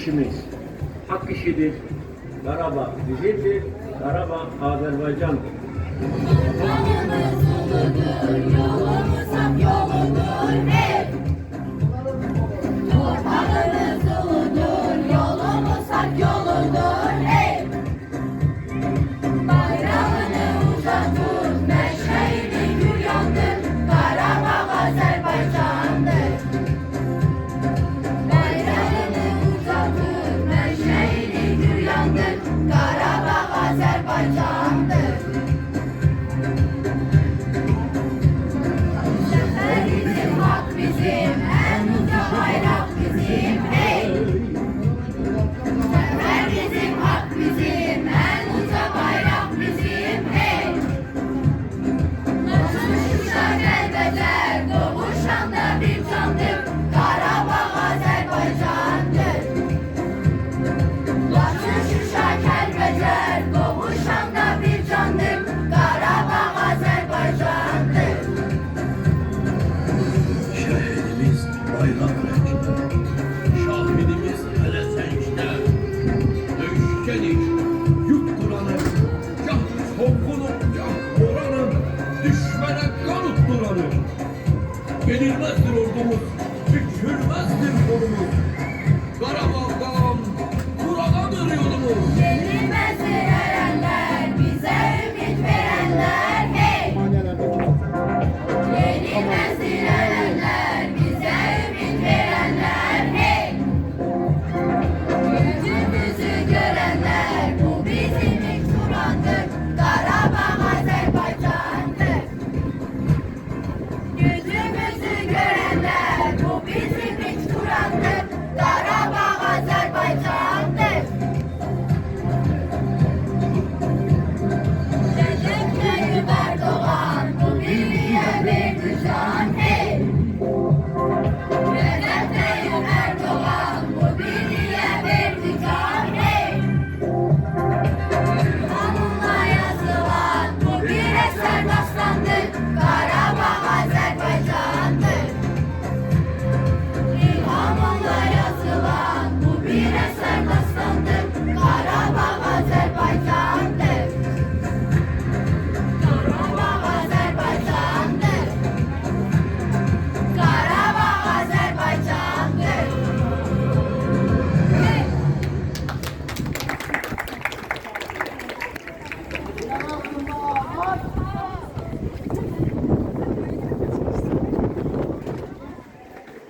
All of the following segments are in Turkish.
işimiz hak işidir. Karabağ bizimdir, Karabağ Azerbaycan'dır. Yolumuz uludur, yolumuz hak yoludur, hey! Torpağımız uludur, yolumuz hak yoludur, hey! Bayrağını uzatır, meşeğini gül yandır, Karabağ Azerbaycan'dır. Bayrağını uzatır, meşeğini gül yandır, Karabağ Azerbaycan'dır. Bizim hak bizim, en uca bayrak bizim, hey! Zafer bizim, hak bizim, en uca bayrak bizim, hey! Uçuşa gelbeler, doğuşanda bir candır, Karabağ Azerbaycan'dır. Uçuşa gelbeler, doğuşanda bir candır, Karabağ Azerbaycan'dır. Şehidimiz bayrak renkte, şahidimiz hele sevinçte. Dövüşkedik, yurt duranım, kah sokunup kah oranım, düşmene kan utturanım. Yenilmezdir ordumuz, bükülmezdir kolumuz. Karabağ'dan, buradadır yolumuz. Yenilmezdir erenler, bize ümit verenler, hey! Yenilmezdir erenler, bize ümit verenler, hey! Yüzümüzü görenler, bu bizim ilk Turan'dır, Karabağ Azerbaycan'dır. Yüzümüzü görenler, bu bizim ilk Turan'dır, Karabağ Azerbaycan'dır. Recep Tayyip Erdoğan, bu birliğe verdi can, hey! Recep Tayyip Erdoğan, bu birliğe verdi can, hey! İlhamınla yazılan, bu bir eser dastandır, Karabağ Azerbaycan'dır. İlhamınla yazılan, bu bir eser dastandır, Karabağ Azerbaycan'dır. Karabağ Azerbaycan'dır. Karabağ Azerbaycan'dır. Hey!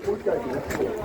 Hoş geldiniz.